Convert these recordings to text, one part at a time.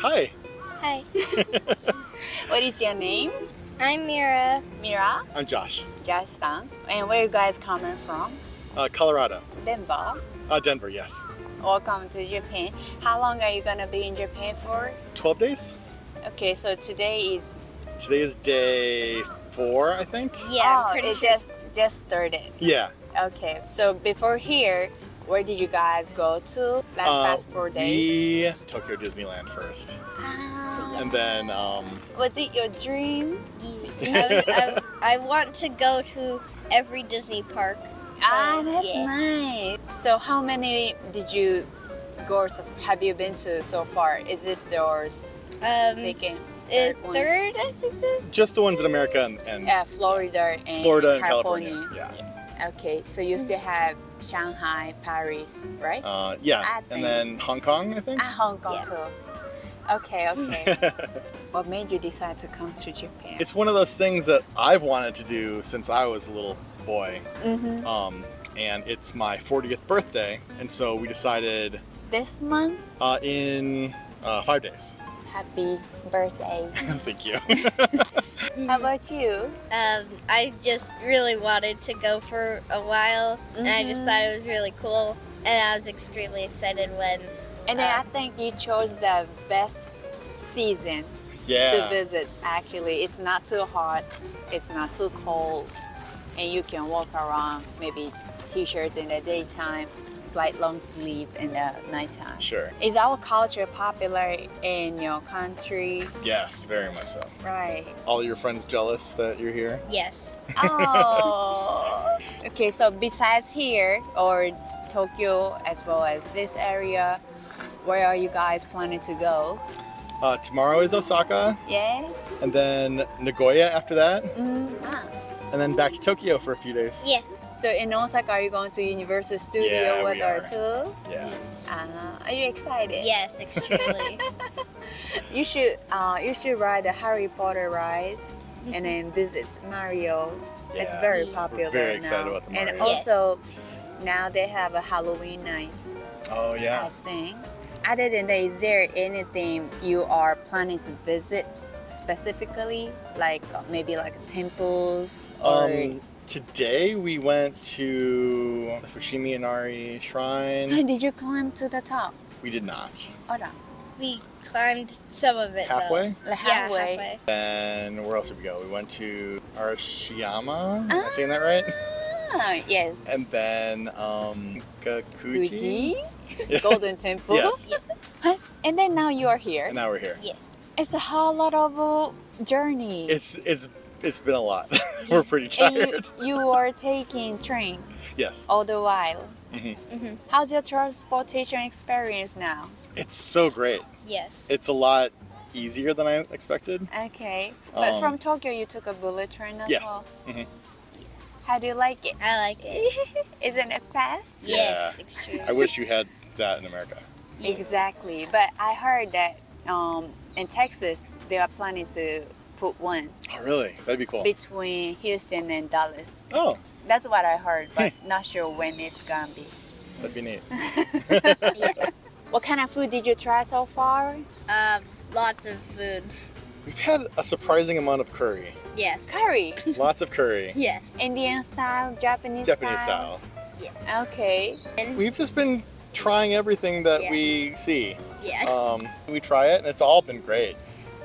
Hi. Hi. What is your name? I'm Mira. Mira? I'm Josh. Josh-san. And where you guys coming from? Colorado. Denver. Denver, yes. Welcome to Japan. How long are you gonna be in Japan for? 12 days? Okay, so today is day 4, I think. Yeah, oh, pretty it sure. just started. Yeah. Okay, so before here, where did you guys go to past 4 days? Tokyo Disneyland first. Ah, And then, was it your dream? I want to go to every Disney park. That's yeah. nice. So how many did you go? Have you been to so far? Is this yours second, one? Third, I think this. just the ones in America and Florida and California. Yeah. Okay, so you still have Shanghai, Paris, right? Yeah. I And think- then Hong Kong, I think. Hong Kong Yeah. too. Okay. What made you decide to come to Japan? It's one of those things that I've wanted to do since I was a little boy. And it's my 40th birthday, and so we decided This month? in 5 days. Happy birthday. Thank you. How about you? I just really wanted to go for a while, and I just thought it was really cool, and I was extremely excited when. And then I think you chose the best season to Yeah. visit. Actually, it's not too hot, it's not too cold, and you can walk around. Maybe t-shirts in the daytime, slight long sleeve in the nighttime. Sure. Is our culture popular in your country? Yes, very much so. Right. All your friends jealous that you're here? Yes. Oh. Okay, so besides here or Tokyo as well as this area, where are you guys planning to go? Tomorrow is Osaka, Yes? and then Nagoya after that, Ah. and then back to Tokyo for a few days. Yeah. So in Osaka, are you going to Universal Studio Yeah, with we her are. too? Yeah. Are you excited? Yes, extremely. You should ride the Harry Potter rides and then visit Mario. It's Yeah. very We're popular very now. excited about the And Mario. also now they have a Halloween nights, Oh yeah. I think. Other than that, is there anything you are planning to visit specifically, like maybe like temples or? Today we went to the Fushimi Inari Shrine. Did you climb to the top? We did not. Hold on. We climbed some of it. Halfway. Like Though. Yeah, halfway. halfway. And where else did we go? We went to Arashiyama. Am I saying that right? Ah, yes. And then Kakuji. Fuji, Golden Temple. Yes. Huh? And then now you are here. And now we're here. Yes. It's a whole lot of journey. It's been a lot. We're pretty and tired. you are taking train Yes. all the while. Mhm. How's your transportation experience now? It's so great. Yes. It's a lot easier than I expected. Okay, but Um, from Tokyo you took a bullet train as Yes. well. Mhm. How do you like it? I like it. Isn't it fast? Yes, Yeah. extremely. I wish you had that in America. Exactly. But I heard that in Texas they are planning to put one Oh, really? That'd be cool. between Houston and Dallas. Oh, That's what I heard, but not sure when it's gonna be. that'd be neat. What kind of food did you try so far? Lots of food. We've had a surprising amount of curry. Yes. Curry. Lots of curry. Yes. Indian style, Japanese style. Okay. And We've just been trying everything that Yeah. we see. yeah. We try it and it's all been great.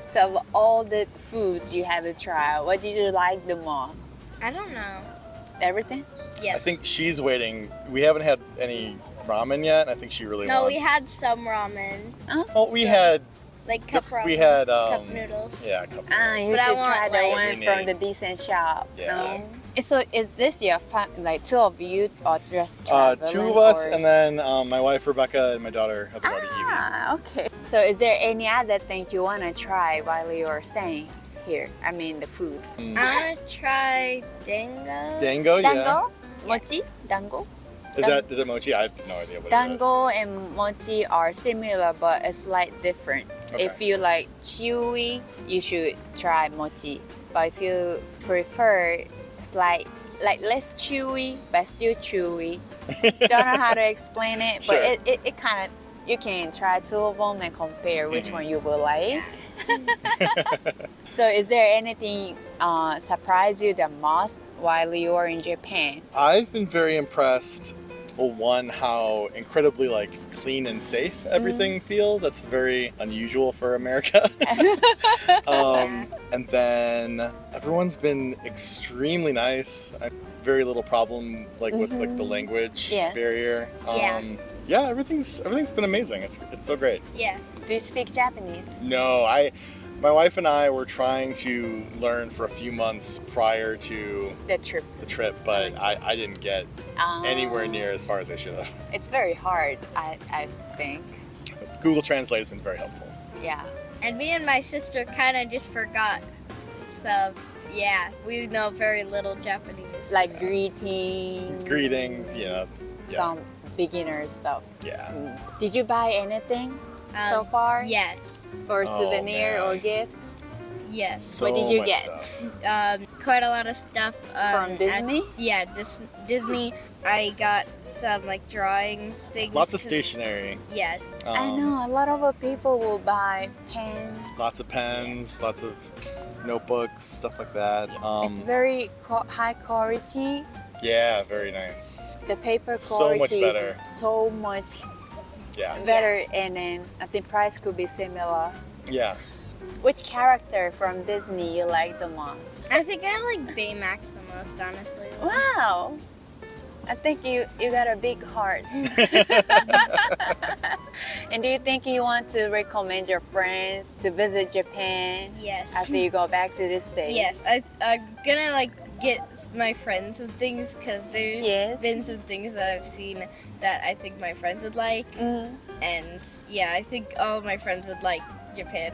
So of all the foods you have tried, what did you like the most? I don't know. Everything? Yes. I think she's waiting. We haven't had any ramen yet. And I think she really No, wants. we had some ramen, Oh, we had. like cup ramen. We had. cup noodles. Yeah, cup Ah, noodles. you But I should want, try the like- one We from need- the decent shop. Yeah. No? So is this your like two of you or just traveling? Two of us, or- and then my wife Rebecca and my daughter have about Evie. Ah, okay. So is there any other things you want to try while you're staying here? I mean the foods. I want to try dango. Dango, yeah. Dango? Mochi? Dango? Is that mochi? I have no idea what Dango and mochi are similar but a slight different. Okay. If you like chewy, you should try mochi. But if you prefer slight like less chewy but still chewy, don't know how to explain it, but Sure. it kind of you can try two of them and compare which one you will like. So is there anything surprised you the most while you were in Japan? I've been very impressed. Well, one, how incredibly like clean and safe everything feels. That's very unusual for America. And then everyone's been extremely nice. I have very little problem like with like the language barrier. Yeah, everything's been amazing. It's so great. Yeah. Do you speak Japanese? No, my wife and I were trying to learn for a few months prior to The trip. but I didn't get anywhere near as far as I should have. It's very hard, I think. Google Translate has been very helpful. Yeah. And me and my sister kind of just forgot. So, yeah, we know very little Japanese. Like greetings, some beginner stuff. Yeah. Did you buy anything so far? Yes. For souvenir man. or gifts? Yes. So What did you much get? stuff. Quite a lot of stuff. From Disney? Disney. I got some like drawing things. Lots of stationery. Yeah. I know a lot of people will buy pens. Lots of pens, lots of notebooks, stuff like that. It's very high quality. Yeah, very nice. The paper So quality much better. is so much Yeah. better, and then I think price could be similar. Yeah. Which character from Disney you like the most? I think I like Baymax the most, honestly. Wow, I think you got a big heart. And do you think you want to recommend your friends to visit Japan Yes. after you go back to the States? Yes. I'm gonna like get my friends some things because there's been some things that I've seen that I think my friends would like. And yeah, I think all of my friends would like Japan.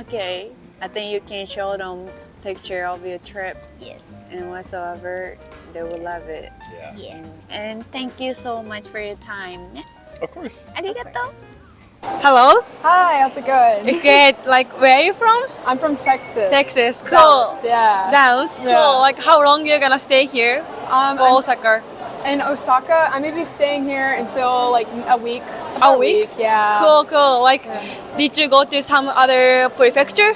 Okay, I think you can show them picture of your trip Yes. and whatsoever. They will love it. Yeah. Yeah. And thank you so much for your time. Of course. Arigato. Hello. Hi, how's it going? Good. Like, where are you from? I'm from Texas. Texas. Cool. Dallas, yeah. Dallas. Cool. Yeah. Like, how long you gonna stay here? For I'm Osaka. In Osaka, I may be staying here until like a week. A week? Yeah. Cool. Cool. Like, did you go to some other prefecture?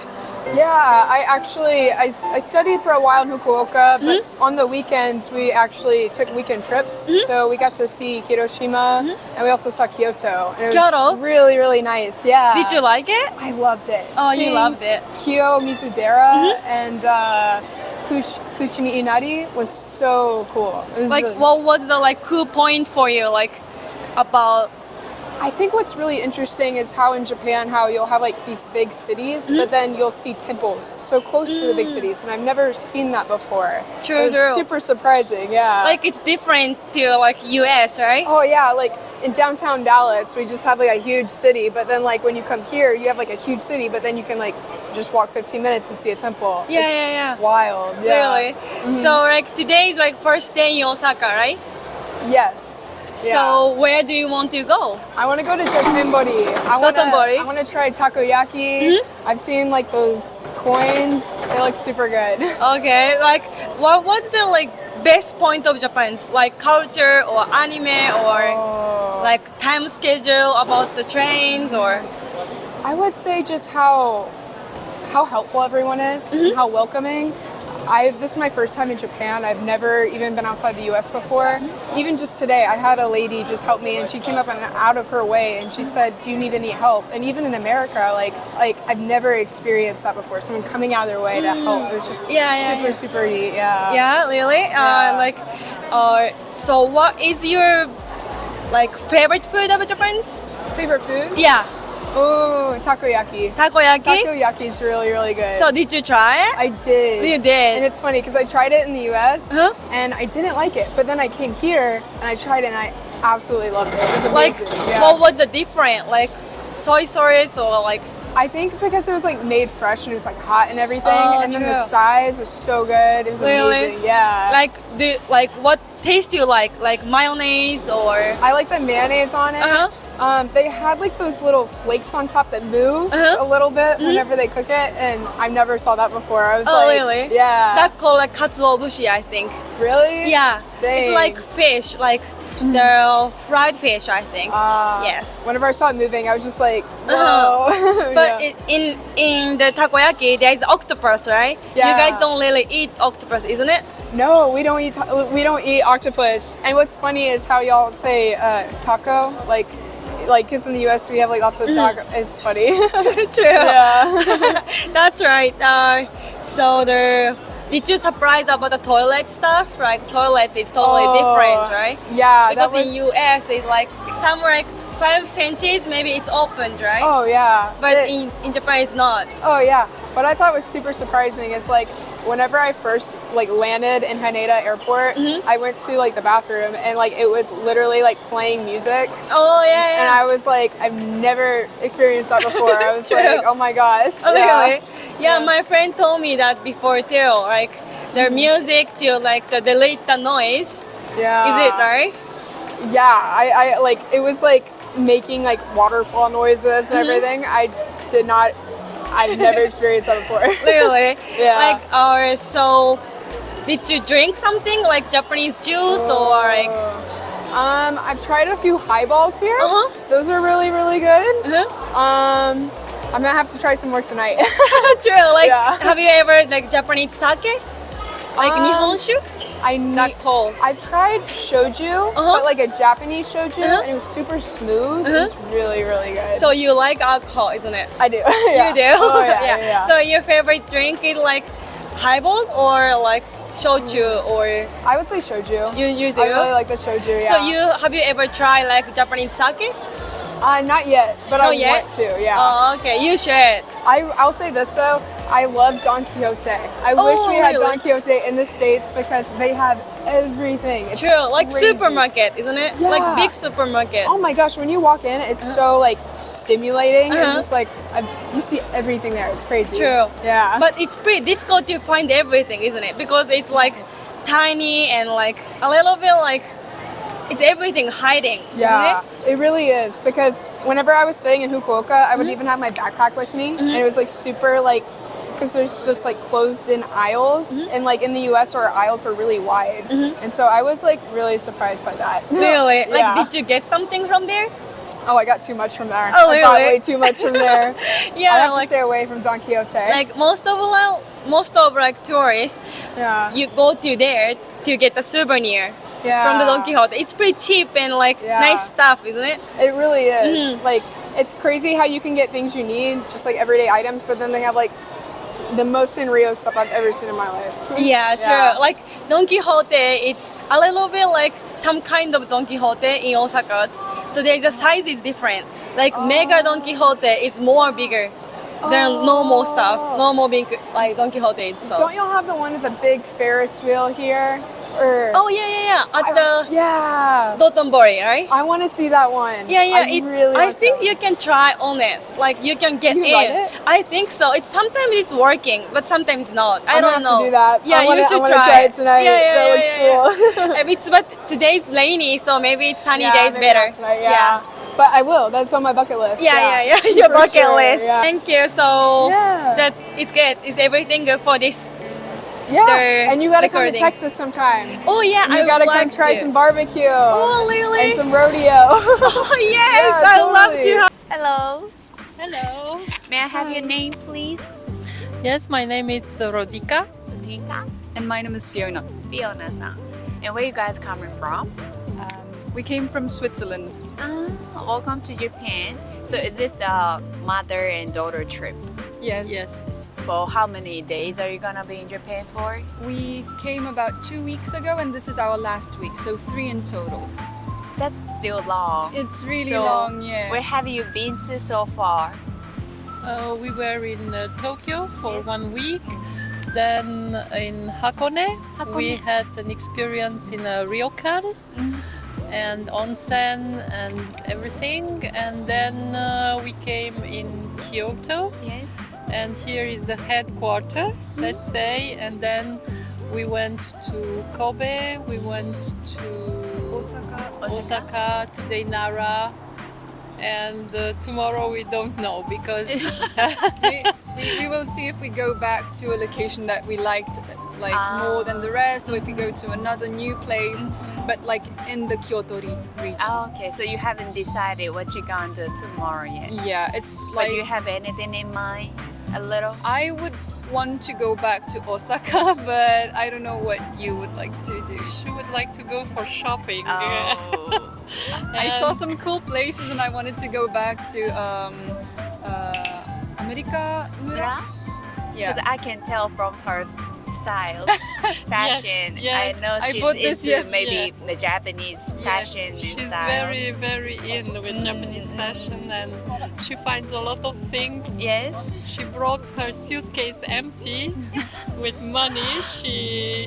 Yeah, I studied for a while in Fukuoka, but on the weekends we actually took weekend trips. So we got to see Hiroshima, and we also saw Kyoto. And it was Kyoto? really, really nice. Yeah. Did you like it? I loved it. Oh, you Seeing loved it. Kyo Mizudera and Fushimi Inari was so cool. It was Like, really- what was the like cool point for you? Like, about I think what's really interesting is how in Japan, how you'll have like these big cities, but then you'll see temples so close to the big cities, and I've never seen that before. True, It was true. super surprising, yeah. like it's different to like US, right? oh yeah, like in downtown Dallas, we just have like a huge city, but then like when you come here, you have like a huge city, but then you can like just walk 15 minutes and see a temple. Yeah, It's yeah. wild. Yeah. Really? So like today is like first day in Osaka, right? Yes. So where do you want to go? I want to go to Dotonbori. Dotonbori? I want to try takoyaki. I've seen like those coins. They look super good. Okay, like what's the like best point of Japan's like culture or anime or like time schedule about the trains or I would say just how helpful everyone is and how welcoming. This is my first time in Japan. I've never even been outside the U.S. before. Even just today, I had a lady just help me, and she came up and out of her way, and she said, "Do you need any help?" And even in America, like I've never experienced that before. Someone coming out of their way to help. It was just super neat. Yeah. yeah, really? So what is your like favorite food of Japan's? Favorite food? Yeah, Ooh, takoyaki. takoyaki. Takoyaki is really, really good. So did you try it? I did. You did. And it's funny because I tried it in the US Uh-huh. and I didn't like it. But then I came here and I tried it and I absolutely loved it. It was Like amazing. Yeah. what was the different? Like soy sauce or like I think because it was like made fresh and it was like hot and everything. Oh, and then true. the size was so good. It was Really? amazing. Yeah. like what taste do you like? Like mayonnaise or I like the mayonnaise on it. Uh-huh. They had like those little flakes on top that move Uh-huh. a little bit whenever they cook it, and I never saw that before. I was Oh, like, really? Yeah. that called like katsuobushi, I think. really? Yeah, Dang. it's like fish. Like the fried fish, I think. Yes. Whenever I saw it moving, I was just like, whoa. But Yeah. in the takoyaki, there is octopus, right? Yeah. You guys don't really eat octopus, isn't it? No, we don't eat octopus. And what's funny is how y'all say taco, like, because in the U.S. we have like lots of taco. It's funny. True. Yeah. That's right. Did you surprised about the toilet stuff? Right, toilet is totally different, right? Yeah, Because that was. in US it's like somewhere like 5 centimeters, maybe it's opened, right? Oh yeah. But in Japan it's not. Oh yeah. What I thought was super surprising is like whenever I first like landed in Haneda Airport, I went to like the bathroom and like it was literally like playing music. Oh yeah, And I was like, I've never experienced that before. I was True. like, oh my gosh. Oh, really? Yeah, Yeah. my friend told me that before too. Like the music to like to delete the noise. Yeah. Is it right? Yeah. I like it was like making like waterfall noises and everything. I've never experienced that before. Really? Yeah. Like, so did you drink something like Japanese juice or like? I've tried a few highballs here. Those are really, really good. I'm gonna have to try some more tonight. True. Like, Yeah. have you ever like Japanese sake? Like nihonshu? That cold. I've tried shoju, but like a Japanese shoju, and it was super smooth. It was really, really good. So you like alcohol, isn't it? I do. Yeah. You do? Oh, yeah. So your favorite drink is like highball or like shochu or I would say shoju. you do? I really like the shoju. Yeah. So have you ever tried like Japanese sake? Not yet, but I Not yet? want to. Yeah. Oh, okay. You should. I'll say this though. I love Don Quixote. I wish we had really? Don Quixote in the States because they have everything. It's True. Like crazy. supermarket, isn't it? Yeah. Like big supermarket. Oh my gosh, when you walk in, it's so like stimulating. It's just like you see everything there. It's crazy. True. Yeah. But it's pretty difficult to find everything, isn't it? Because it's like tiny and like a little bit like it's everything hiding, yeah, isn't it really is. Because whenever I was staying in Fukuoka, I would even have my backpack with me, and it was like super like, because there's just like closed in aisles, and like in the US our aisles are really wide, and so I was like really surprised by that. it? Really? Like, Yeah. did you get something from there? Oh, I got too much from there. Oh, I got really? way too much from there. Yeah, I have like to stay away from Don Quixote. like most of like tourists, yeah. you go to there to get a souvenir from the Don Quixote. It's pretty cheap and like Yeah. nice stuff, isn't it? It really is. Like, it's crazy how you can get things you need, just like everyday items, but then they have like the most Sanrio stuff I've ever seen in my life. Yeah, true. Yeah. Like Don Quixote, it's a little bit like some kind of Don Quixote in Osaka. So the size is different. Like Mega Don Quixote is more bigger than normal stuff. Normal big like Don Quixote. So. Don't y'all have the one with the big Ferris wheel here? Or Oh yeah. At the yeah. Dotonbori, right? I want to see that one. Yeah. I I think you can try on it. Like you can get You can in. ride it? I think so. It's sometimes it's working, but sometimes not. I I'm don't gonna know. have to do that. Yeah, I wanna, you should I wanna try it tonight. Yeah, that looks cool. But today's rainy, so maybe it's sunny days maybe better. not tonight, yeah. But I will. That's on my bucket list. Yeah. Your For bucket sure, list. yeah. Thank you. So Yeah. that it's good. Is everything good for this? Yeah. They're And you gotta come to recording. Texas sometime. Oh yeah, You I gotta would come like try to. some barbecue. Oh really? And some rodeo. Oh yes, Yeah, I love totally. to. Hello. Hello. May I have your name, please? Yes, my name is Rodika. Tika. And my name is Fiona. Fiona-san. And where you guys coming from? We came from Switzerland. Welcome to Japan. So is this the mother and daughter trip? Yes. Yes. For how many days are you gonna be in Japan for? We came about 2 weeks ago and this is our last week, so 3 in total. That's still long. It's really So, long, yeah. Where have you been to so far? We were in Tokyo for 1 week. Then in Hakone, we had an experience in a ryokan and onsen and everything. And then we came in Kyoto. Yes. And here is the headquarter, let's say. And then we went to Kobe, we went to Osaka, today Nara, and tomorrow we don't know because we will see if we go back to a location that we liked more than the rest, or if we go to another new place. but like in the Kyoto region. Oh, okay, so you haven't decided what you're gonna do tomorrow yet. Yeah, it's But like do you have anything in mind? A little? I would want to go back to Osaka, but I don't know what you would like to do. She would like to go for shopping. Oh. I saw some cool places and I wanted to go back to America. Yeah? Yeah. Because I can tell from her style, fashion. yes. I know I she's bought this into maybe yes. the Japanese fashion and she's style. very, very in with Japanese fashion, and she finds a lot of things. Yes. She brought her suitcase empty with money. She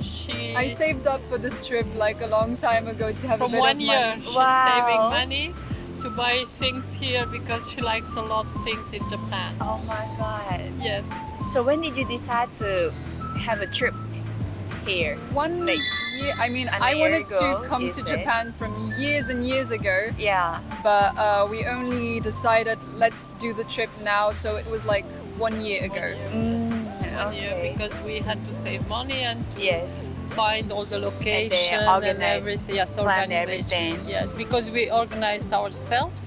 I saved up for this trip like a long time ago to have from a bit 1 of year money. she's Wow. saving money to buy things here because she likes a lot of things in Japan. Oh my god. Yes. So when did you decide to have a trip here? One Like, year, I mean, an I year wanted ago, to come you to said? Japan from years and years ago, Yeah. but we only decided let's do the trip now, so it was like 1 year ago. One year Okay. because we had to save money and to Yes. find all the location and organize- everything. Yes, plan organization. everything. Yes, because we organized ourselves,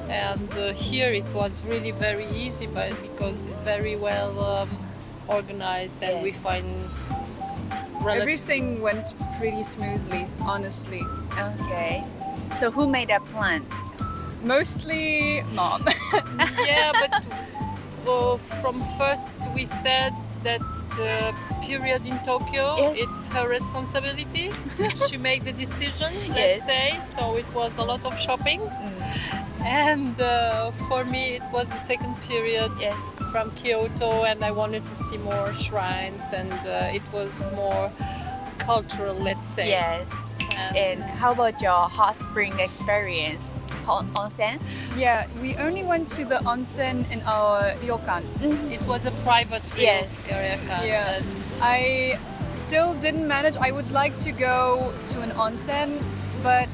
and here it was really very easy, but because it's very well organized, and we Yes. find Everything went pretty smoothly, honestly. Okay. So who made that plan? Mostly mom. Yeah, but from first we said that the period in Tokyo, Yes. it's her responsibility. She made the decision, Yes. let's say. So it was a lot of shopping. And for me, it was the second period Yes. from Kyoto, and I wanted to see more shrines, and it was more cultural, let's say. Yes. And how about your hot spring experience? Onsen? Yeah, we only went to the onsen in our ryokan. It was a private Yes. area. Yeah. I still didn't manage. I would like to go to an onsen, but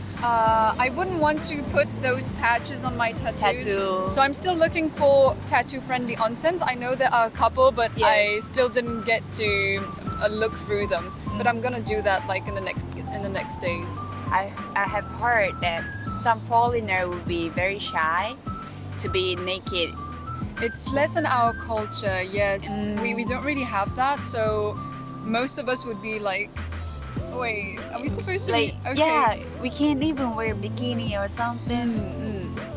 I wouldn't want to put those patches on my tattoos. Tattoo. So I'm still looking for tattoo-friendly onsens. I know there are a couple, but Yes. I still didn't get to look through them. But I'm gonna do that like in the next days. I have heard that some foreigner will be very shy to be naked. It's less in our culture, yes. We don't really have that, so most of us would be like, wait, are we supposed to Like, be okay? yeah, we can't even wear bikini or something.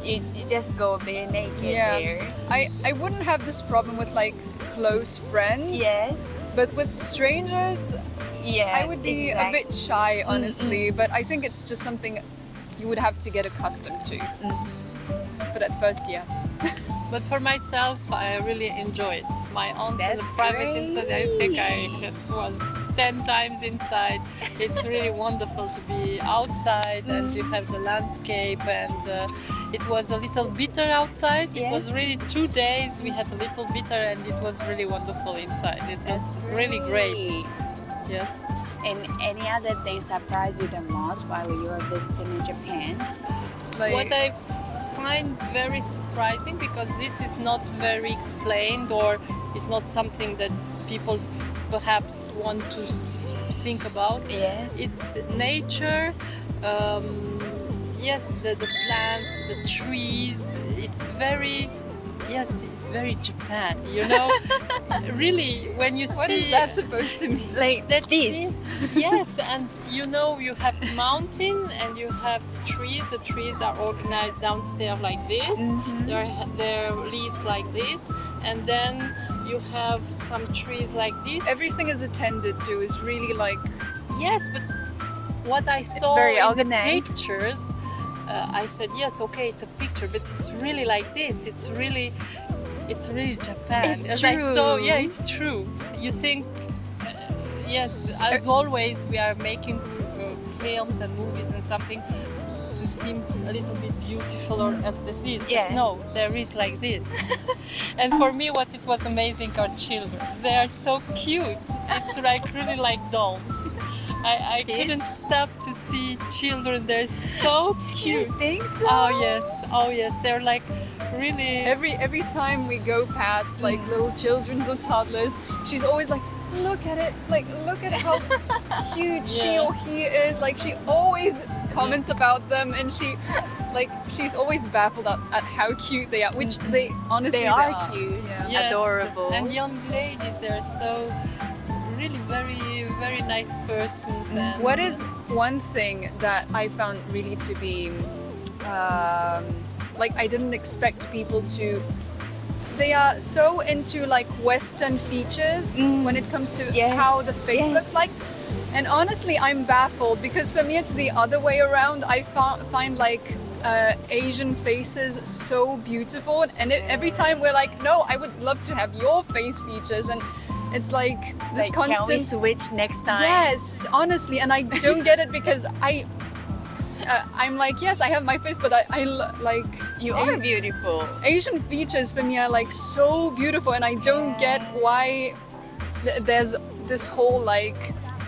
You just go bare naked Yeah. there. I wouldn't have this problem with like close friends. Yes. But with strangers, Yeah. I would be a bit shy, honestly. But I think it's just something you would have to get accustomed to. But at first, yeah. But for myself, I really enjoyed my own That's private great. inside. I think I was 10 times inside. It's really wonderful to be outside and to have the landscape, and it was a little bitter outside. It Yes. was really 2 days. We had a little bitter, and it was really wonderful inside. It was really great. Yes. And any other thing surprised you the most while you were visiting in Japan? Like, What I find very surprising, because this is not very explained, or it's not something that people perhaps want to think about. Yes. It's nature. Yes, the plants, the trees. It's very Japan. You know, really, when you what see is that supposed to mean? Like that's this. Yes, and you know, you have the mountain and you have the trees. The trees are organized downstairs like this. Their leaves like this, and then you have some trees like this. Everything is attended to. It's really like Yes, but what I saw very in organized. the pictures, I said, yes, okay, it's a picture, but it's really like this. It's really Japan. It's As I true. saw, yeah, it's true. You think, yes, as always, we are making films and movies and something to seem a little bit beautiful or as this is. But Yeah. no, there is like this. And for me, what it was amazing are children. They are so cute. It's like really like dolls. I couldn't stop to see children. They're so cute. Think so? Oh yes, they're like really. every time we go past like little children or toddlers, she's always like, look at it, like look at how cute she or he is. Like she always comments about them, and she's always baffled at how cute they are, which they honestly They are cute. Yeah. Yes, Adorable. And young ladies, they're so really very, very nice persons. And What is one thing that I found really to be like I didn't expect people to. They are so into like Western features when it comes to how the face looks like. And honestly, I'm baffled because for me it's the other way around. I find like Asian faces so beautiful, and every time we're like, no, I would love to have your face features, and it's like this constant. Can we switch next time? Yes, honestly, and I don't get it because I'm like, yes, I have my face, but I like You are beautiful. Asian features for me are like so beautiful, and I don't get why there's this whole like.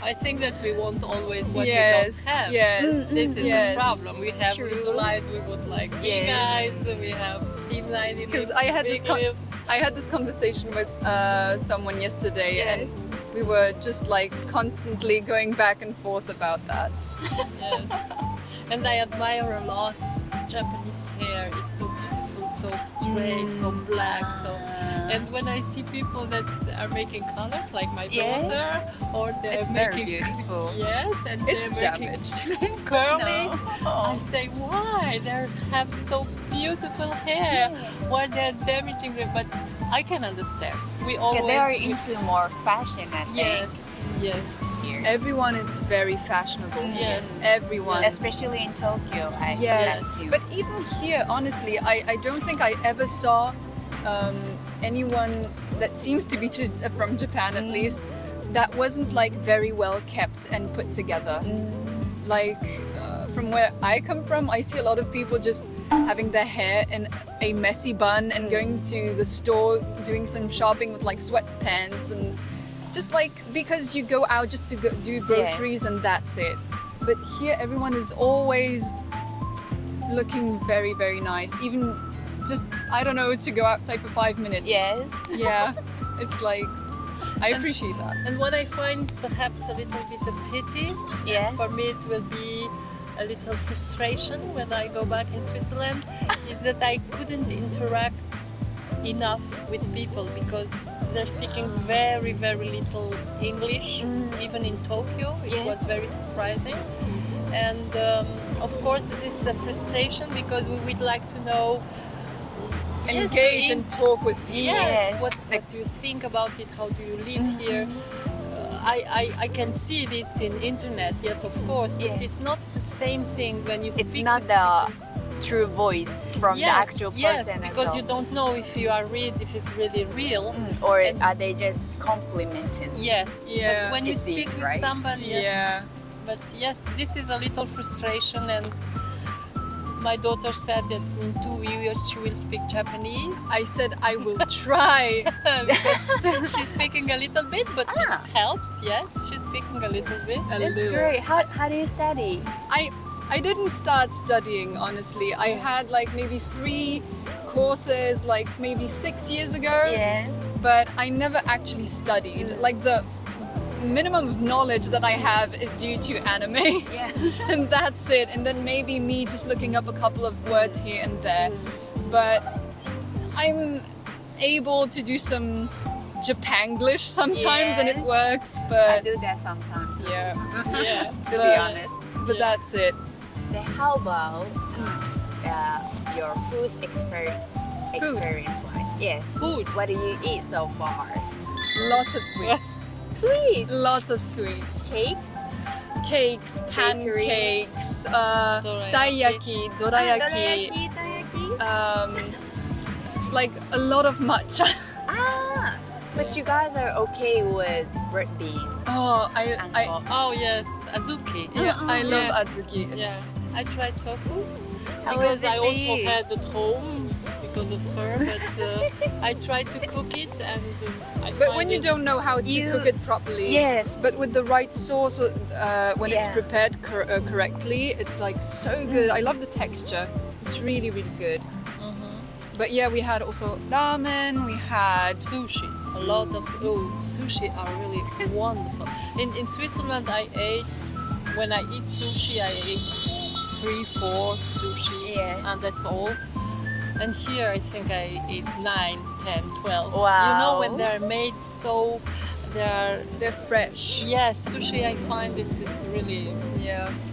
I think that we want always what we Yes, don't have. yes, This is yes. the problem. We have True. little eyes, we would like big eyes, we have thin lines, Because I had this lips. I had this conversation with someone yesterday, and we were just like constantly going back and forth about that. Yes. And I admire a lot Japanese hair. It's so beautiful, so straight, so black. And when I see people that are making colors, like my daughter, or they're It's very making beautiful. yes, and It's they're making damaged. curly. No. I say, why? They have so beautiful hair. Why they're damaging them? But I can understand. We always they are into more fashion, I think. yes, yes. Here. Everyone is very fashionable. Yes. Everyone. Especially in Tokyo. I Yes, feel but even here, honestly, I don't think I ever saw anyone that seems to be from Japan at least that wasn't like very well kept and put together. Like from where I come from, I see a lot of people just having their hair in a messy bun and going to the store doing some shopping with like sweatpants and just like because you go out just to go do groceries and that's it. But here everyone is always looking very, very nice. Even just, I don't know, to go outside for 5 minutes. Yes. Yeah. It's like, I appreciate that. And what I find perhaps a little bit a pity, Yes. for me it will be a little frustration when I go back in Switzerland, is that I couldn't interact enough with people because they're speaking very, very little English. Even in Tokyo, it was very surprising. And of course, this is a frustration because we would like to know, Engage and talk with people. yes, what do you think about it? How do you live here? I can see this in internet, yes, of course, but it's not the same thing when you speak. It's not the true voice from the actual person. Yes, because you don't know if you are if it's really real. Or and- are they just complimenting? Yes, Yeah. but when you It speak seems, with right? somebody, yes. Yeah. But yes, this is a little frustration, and my daughter said that in 2 years she will speak Japanese. I said I will try. Because she's speaking a little bit, but it helps. Yes, she's speaking a little bit. That's great. How do you study? I didn't start studying, honestly. I had like maybe 3 courses like maybe 6 years ago. Yes. But I never actually studied. Like the minimum of knowledge that I have is due to anime. Yeah. And that's it. And then maybe me just looking up a couple of words here and there. But I'm able to do some Japanglish sometimes and it Yes. works. I But do that sometimes. yeah, Yeah. To be honest. but that's it. Then how about your food experience-wise? Yes. Food. What do you eat so far? Lots of sweets. Sweet. Lots of sweets. Cakes? Cakes, Bakery. pancakes, Dorayaki. taiyaki, dorayaki, Dorayaki. like a lot of matcha. But you guys are okay with red beans. Oh, I Oh yes, azuki. yeah, I love Yes. azuki. It's I tried tofu How because is it I also for you? had at home because of her, but I tried to cook it and I but find when you it's- don't know how to You- cook it properly, Yes. but with the right sauce, when it's Yeah. prepared correctly, it's like so good. I love the texture. It's really, really good. But yeah, we had also ramen, we had Sushi. A lot of sushi are really wonderful. In Switzerland, when I eat sushi, I ate 3-4 sushi, and that's all. And here I think I eat 9, 10, 12. Wow. You know, when they're made so they're fresh. Yes, sushi, I find this is really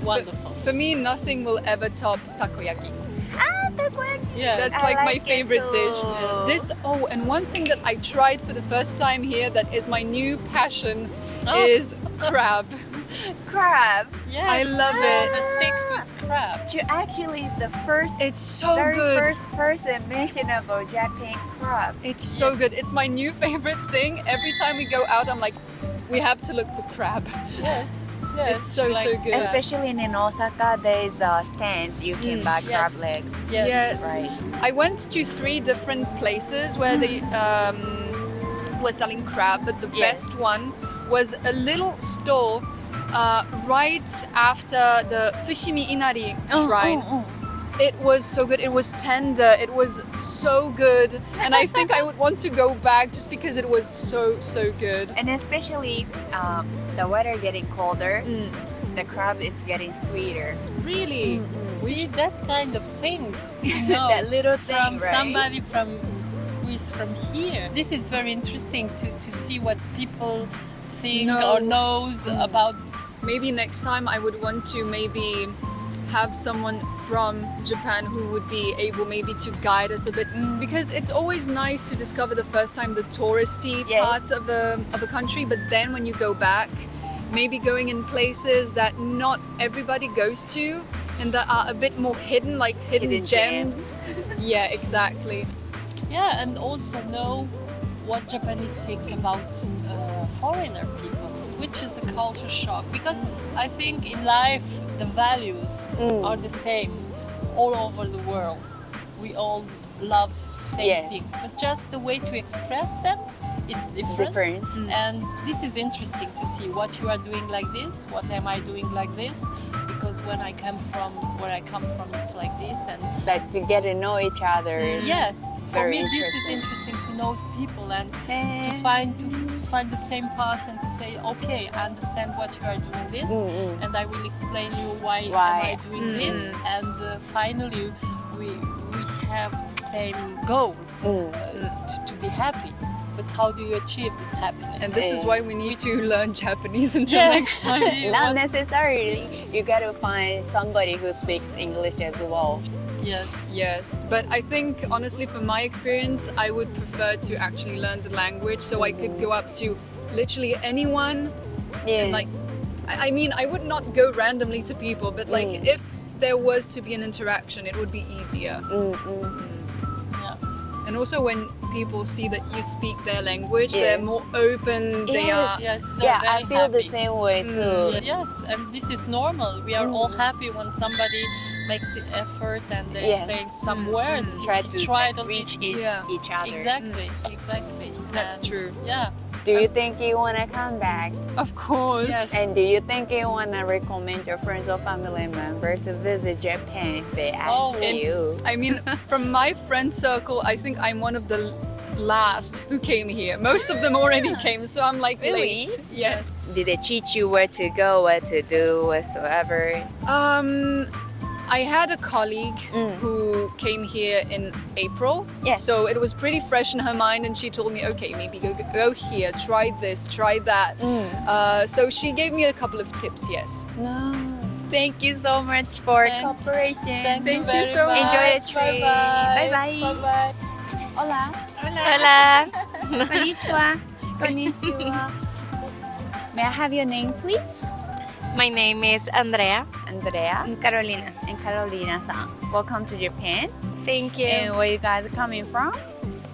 wonderful. For me, nothing will ever top takoyaki. Yeah, That's I like my like it favorite too. dish. And one thing that I tried for the first time here that is my new passion is crab. Crab. yes. I love it. The sticks with crab. You're actually the first, It's so very good. first person mentioned about Japan crab. It's so good. It's my new favorite thing. Every time we go out, I'm like, we have to look for crab. Yes. It's so, so good. Especially in Osaka, there's stands you can buy crab legs. Yes. Right. I went to 3 different places where they were selling crab, but the best one was a little stall right after the Fushimi Inari shrine. It was so good. It was tender. It was so good. And I think I would want to go back just because it was so, so good. And especially the weather getting colder, the crab is getting sweeter. Really? See, that kind of things, you know, That little thing, from right? somebody who is from here. This is very interesting to see what people think or knows about. Maybe next time I would want to maybe have someone from Japan who would be able maybe to guide us a bit, because it's always nice to discover the first time the touristy parts of a country, but then when you go back, maybe going in places that not everybody goes to and that are a bit more hidden, like hidden gems. Yeah, exactly. Yeah, and also know what Japanese thinks about foreigner people, which is the culture shock. Because I think in life the values are the same all over the world. We all love same things, but just the way to express them, it's different. And this is interesting to see what you are doing like this, what am I doing like this, because when I come from where I come from, it's like this, and Like to get to know each other. yes, for Very me this is interesting. interesting to know people and to find the same path and to say, okay, I understand what you are doing this, and I will explain you why am I doing this, and finally we have the same goal to be happy. But how do you achieve this happiness? And this is why we need to learn Japanese until next time. Not necessarily. You gotta find somebody who speaks English as well. Yes, but I think honestly from my experience I would prefer to actually learn the language so I could go up to literally anyone and like I mean I would not go randomly to people, but like if there was to be an interaction it would be easier. And also when people see that you speak their language, they're more open, they are... Yes, Yeah, I very feel happy. the same way too. Yes, and this is normal. We are all happy when somebody makes the effort and they're saying some words. Try to at reach least- each other. Exactly. That's And, true. Yeah. Do you think you wanna come back? Of course. Yes. And do you think you wanna recommend your friends or family member to visit Japan if they ask you? I mean, from my friend circle, I think I'm one of the last who came here. Most of them already came, so I'm like Really? late. Yes. Did they teach you where to go, what to do, whatsoever? I had a colleague who came here in April. Yes. So it was pretty fresh in her mind and she told me, okay, maybe go here, try this, try that. So she gave me a couple of tips, yes. Thank you so much for cooperation. Thank you so much. Enjoy the trip. Bye-bye. Bye-bye. Bye-bye. Hola. Hola. Konnichiwa. Konnichiwa. May I have your name, please? My name is Andrea. Andrea Carolina. and Carolina-san. Welcome to Japan. Thank you. And where you guys coming from?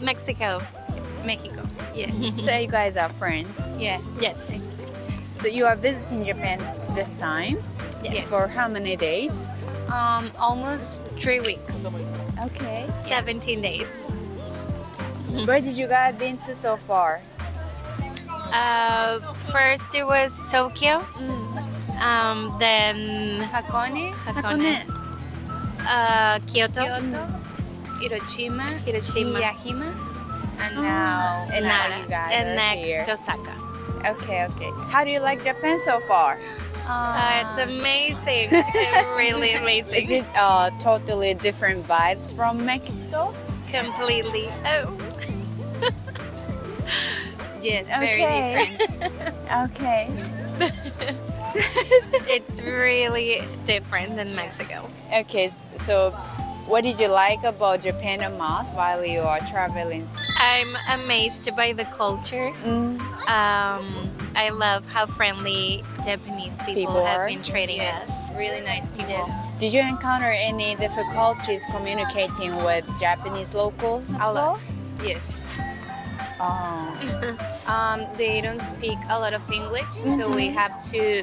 Mexico. Mexico. Yes. So you guys are friends. Yes. Yes. So you are visiting Japan this time. Yes. For how many days? Almost 3 weeks. Okay. 17 days. Where did you guys been to so far? First it was Tokyo. Then Hakone, Hakone. Kyoto. Kyoto, Hiroshima, Hiroshima. Miyajima, and now And now you guys And are next, here. Osaka. Okay. How do you like Japan so far? It's amazing. It's really amazing. Is it totally different vibes from Mexico? Completely. Oh. yes, Okay. very different. Okay. It's really different than Mexico. Okay, so what did you like about Japan the most while you are traveling? I'm amazed by the culture. I love how friendly Japanese people People have are. been treating Yes, us. really nice people. Yes. Did you encounter any difficulties communicating with Japanese locals? as A well? lot. Yes. Oh. They don't speak a lot of English, so we have to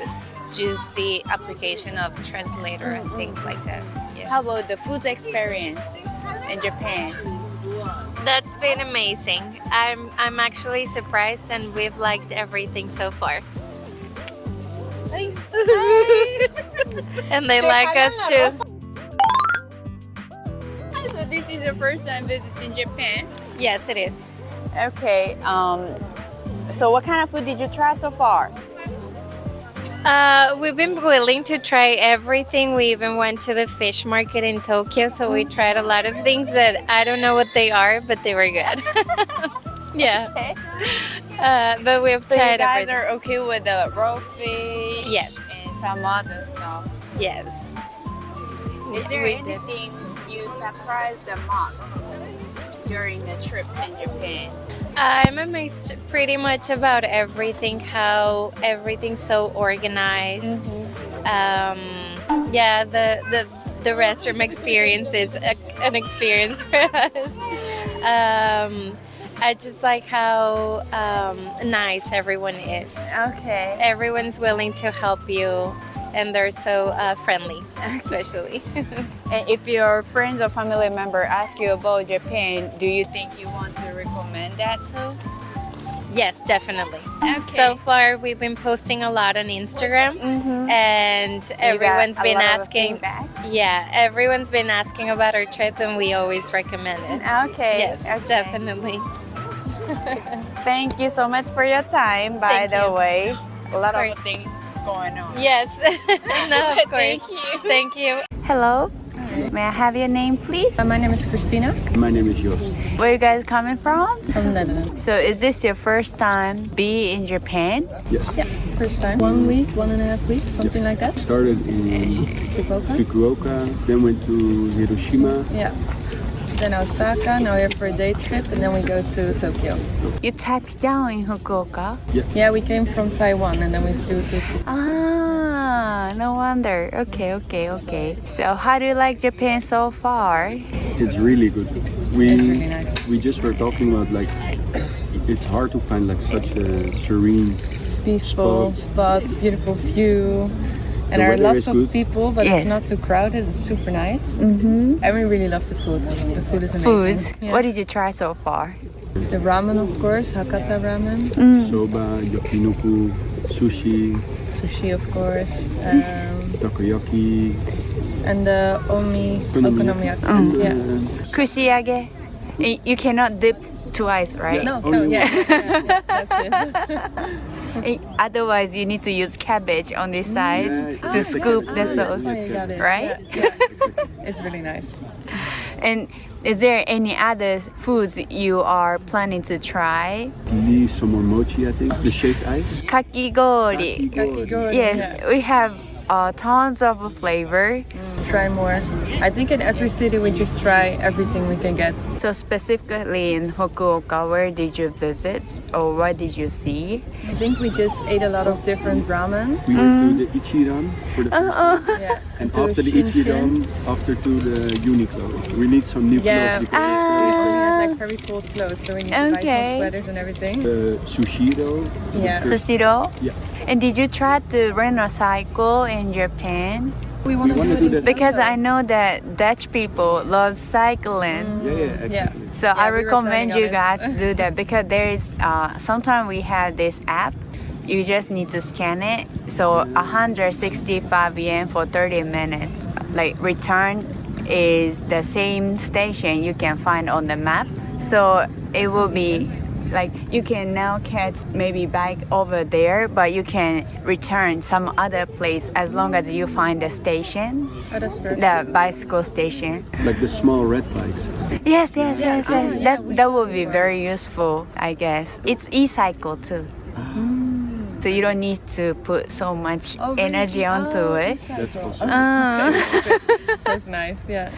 use the application of translator and things like that. Yes. How about the food experience in Japan? That's been amazing. I'm actually surprised, and we've liked everything so far. And they like us too. So this is your first time visiting Japan? Yes, it is. Okay. So what kind of food did you try so far? We've been willing to try everything. We even went to the fish market in Tokyo, so we tried a lot of things that I don't know what they are, but they were good. Yeah. Okay. But we've So you tried guys everything. are okay with the raw fish? Yes. And some other stuff. Yes. Is there We did. anything you surprised the most during the trip in Japan? I'm amazed pretty much about everything, how everything's so organized. Yeah, the restroom experience is an experience for us. I just like how nice everyone is. Okay. Everyone's willing to help you, and they're so friendly, especially. And if your friends or family member ask you about Japan, do you think you want to recommend that too? Yes, definitely. Okay. So far, we've been posting a lot on Instagram, and everyone's been asking. Yeah, everyone's been asking about our trip, and we always recommend it. Okay. Yes, okay. definitely. Thank you so much for your time, by Thank the you. way. A lot of course. things going on. Yes. No, of course. Thank you. Thank you. Hello. May I have your name, please? My name is Christina My name is Jos. Where are you guys coming from? from Netherlands. So is this your first time be in Japan? Yes. Yeah, first time. 1 week, 1.5 weeks, something like that. Started in Fukuoka. Fukuoka, then went to Hiroshima. Yeah. Then Osaka. Now we're for a day trip, and then we go to Tokyo. You touched down in Fukuoka? Yeah, we came from Taiwan, and then we flew to Fukuoka. Ah, no wonder. Okay. So how do you like Japan so far? It's really good. It's really nice. We just were talking about like it's hard to find like such a serene. Peaceful spot, beautiful view. And The there are weather lots is of good. people, but Yes. it's not too crowded. It's super nice. Mm-hmm. And we really love the food. The food is amazing. Foods. Yeah. What did you try so far? The ramen, of course, Hakata ramen. Soba, yakiniku, sushi, Sushi, of course. takoyaki, And the okonomiyaki. Yeah. Kushiyage. You cannot dip twice, right? No, Only yeah. That's it. Otherwise, you need to use cabbage on this side Yeah. to scoop the sauce, Oh, you got it. right? Yeah. It's really nice. And is there any other foods you are planning to try? Lee somomochi, I think. The shaved ice. Kakigori. Kakigori. Yes, Yeah. we have tons of flavor. Try more. I think in every city we just try everything we can get. So specifically in Fukuoka, where did you visit or what did you see? I think we just ate a lot of different ramen. We went to the Ichiran for the first time. Yeah. And to after the Shinshin. Ichiran, after to the Uniqlo. We need some new Yeah. clothes because We it's only had like very cold clothes, so we need to buy Okay. some sweaters and everything. very sushiro. Yeah. Sushiro? Yeah. And did you try to rent a cycle in Japan? We want to wanna do do it in that. Because Canada. I know that Dutch people love cycling. Yeah, exactly. So I we were recommend planning you on it. guys to do that because there is sometimes we have this app. You just need to scan it. So 165 yen for 30 minutes. Like return is the same station you can find on the map. So it will be like you can now catch maybe bike over there, but you can return some other place as long as you find the station, the bicycle station. Like the small red bikes. Yes. That would be very useful, I guess. It's e-cycle too. So you don't need to put so much energy onto it. That's awesome. That's nice, yeah.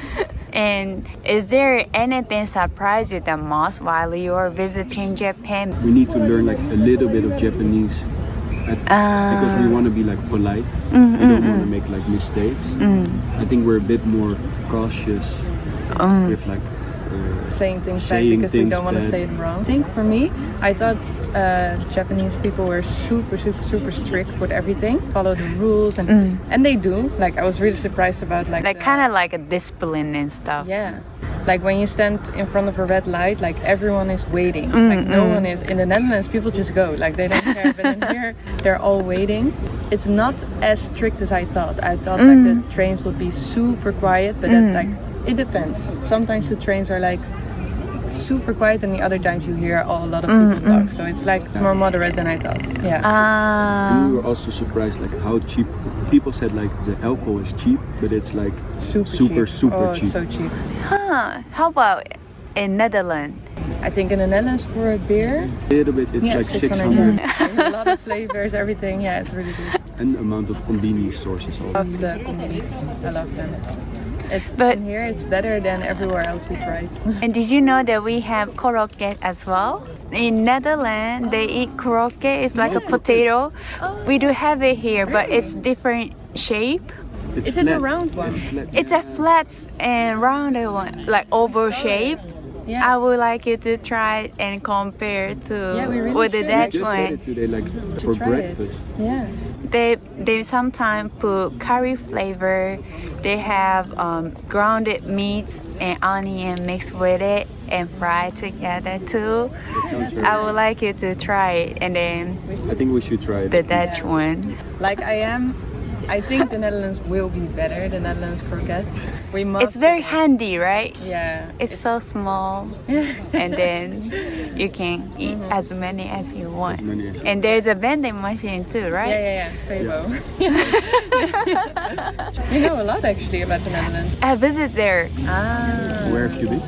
And is there anything surprised you the most while you are visiting Japan? We need to learn like a little bit of Japanese because we want to be like polite. We don't want to make like mistakes. I think we're a bit more cautious with like saying things back because we don't want to say it wrong. I think for me, I thought Japanese people were super strict with everything, follow the rules, and they do. Like I was really surprised about like kind of like a discipline and stuff. Yeah. Like when you stand in front of a red light, like everyone is waiting. Like no one is. In the Netherlands, people just go. Like they don't care. But in here, they're all waiting. It's not as strict as I thought. I thought like the trains would be super quiet, but that like it depends. Sometimes the trains are like super quiet, and the other times you hear a lot of people talk. So it's like more moderate than I thought. Yeah. And we were also surprised like how cheap. People said like the alcohol is cheap, but it's like super cheap. It's so cheap. Huh. How about in Netherlands? I think in the Netherlands for a beer, A little bit, it's like 600. A lot of flavors, everything. Yeah, it's really good. And amount of convenience stores also. I love the convenience. I love them. But in here, it's better than everywhere else we tried. And did you know that we have korokke as well? In Netherlands, they eat korokke. It's like a potato. We do have it here, but it's different shape. Is it a round one? It's a flat and rounded one, like oval shape. Yeah. I would like you to try and compare to with the Dutch Just one. said it today, like for breakfast. Yeah. They sometimes put curry flavor. They have grounded meats and onion mixed with it and fried together too. I would like you to try it, and then I think we should try it. the Dutch one. Like I think the Netherlands will be better. The Netherlands croquettes. We must. It's very handy, right? Yeah. It's so small, and then you can eat as many as you want. And there's a vending machine too, right? Yeah. Fabo. You know a lot actually about the Netherlands. I visit there. Where have you been?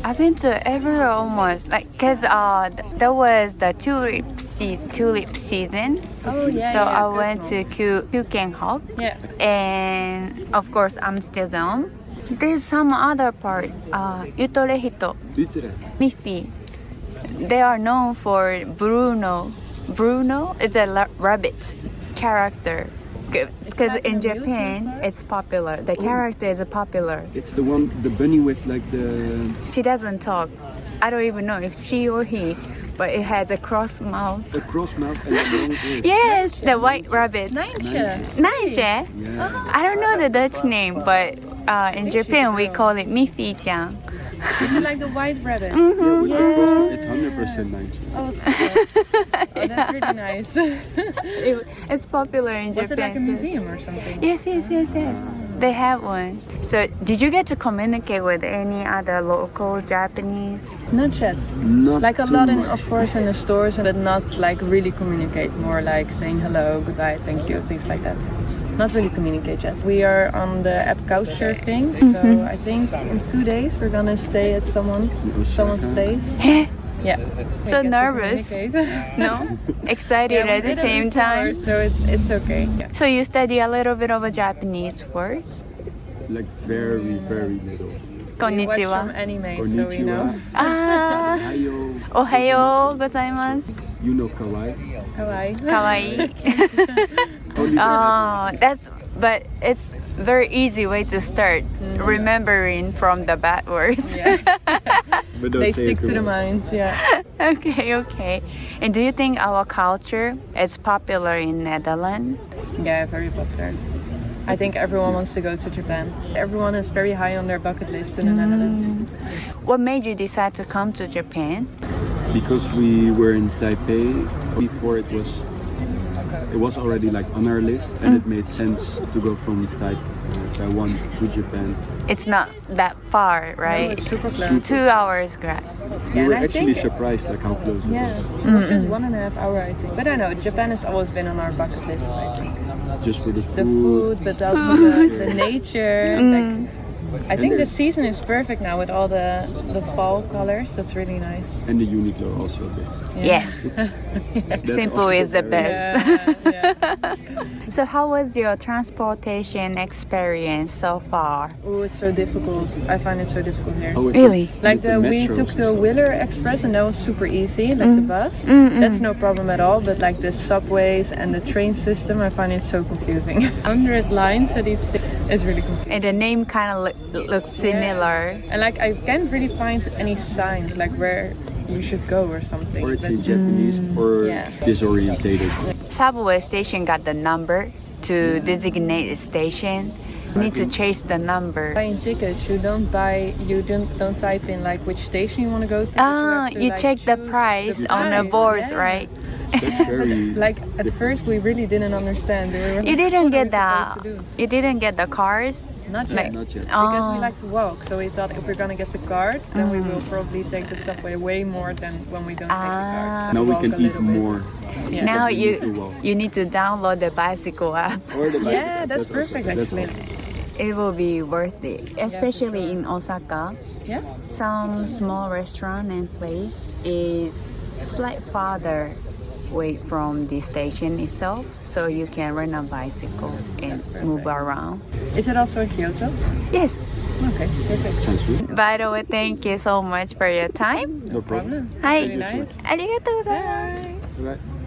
I've been to everywhere almost, like, cause that was the tulip season. Oh yeah. So I went to Keukenhof. Yeah. And of course Amsterdam. There's some other part, Utrecht, Miffy. They are known for Bruno. Bruno is a rabbit character. Because in Japan, it's popular. The character is popular. It's the one, the bunny with like the... She doesn't talk. I don't even know if she or he, but it has a cross mouth. A cross mouth and a long ear. Yes, the white rabbit. Nijntje. Nijntje? Yeah. I don't know the Dutch name, but in Japan we call it Miffy-chan. Is it like the white rabbit? Yeah, with the cross, it's 100% Nijntje. Oh, super. Oh, that's really nice. It's popular in Japan. Was it like a too. museum or something? Yes. They have one. So, did you get to communicate with any other local Japanese? Not yet. Not Like a too lot, much. of course, in the stores, but not like really communicate. More like saying hello, goodbye, thank you, things like that. Not really communicate yet. We are on the app couchsurfing, so I think in 2 days we're gonna stay at someone's place. Yeah. So We get to nervous. communicate. No? Excited We at the did it same before, time? so it's okay. Yeah. So you study a little bit of a Japanese words? Like very little. We watch from Konnichiwa. anime, so we know. Konnichiwa. Ah, Ohayo. ohayo gozaimasu. You know kawaii. Kawaii. Kawaii. But it's very easy way to start remembering from the bad words. Yeah. But don't They say stick it to the too much. mind, yeah. Okay. And do you think our culture is popular in Netherlands? Yeah, very popular. I think everyone wants to go to Japan. Everyone is very high on their bucket list in the Netherlands. What made you decide to come to Japan? Because we were in Taipei before it was already like on our list, and it made sense to go from Taiwan to Japan. It's not that far, right? No, it's super close. 2 hours grab. We and were I actually think- surprised like how close it Yeah, was. it was just 1.5 hours, I think. But I know Japan has always been on our bucket list. I think Just for the food. the food, but also the nature. Like, I think the season is perfect now with all the fall colors. That's really nice. And the Uniqlo also a bit. Yes. That's Simple also is the very best. Yeah. So how was your transportation experience so far? Oh, it's so difficult. I find it so difficult here. Oh, Really? Like the we metros took and the stuff. Wheeler Express and that was super easy, like the bus. That's no problem at all. But like the subways and the train system, I find it so confusing. 100 lines at each station. It's really confusing. And the name kind of looks similar. And like I can't really find any signs like where you should go or something. Or it's in But- Japanese or Yeah. disorientated. Subway station got the number to designate a station. You need to chase the number. Buying tickets, you don't type in like which station you want to go to. but have to, You like, check the choose price on the price, boards, yeah. right? That's very Like at first we really didn't understand. We were You like, didn't what are get we supposed to do? you didn't get the cars. Not yet. Like- not yet. Because we Oh. like to walk, so we thought if we're gonna get the card, then we will probably take the subway way more than when we don't take the card. So Now we walk can a eat little bit. more. Yeah. Now we need to walk. you need to download the bicycle app. Or the Yeah, that's also- perfect that's actually. awesome. It will be worth it, especially in Osaka. Yeah. Some small restaurant and place is slight farther away from the station itself, so you can rent a bicycle and move around. Is it also in Kyoto? Yes. Okay, perfect. Sounds good. By the way, thank you so much for your time. No problem. Problem. Hi. Really nice. ありがとうございます。Bye. Bye.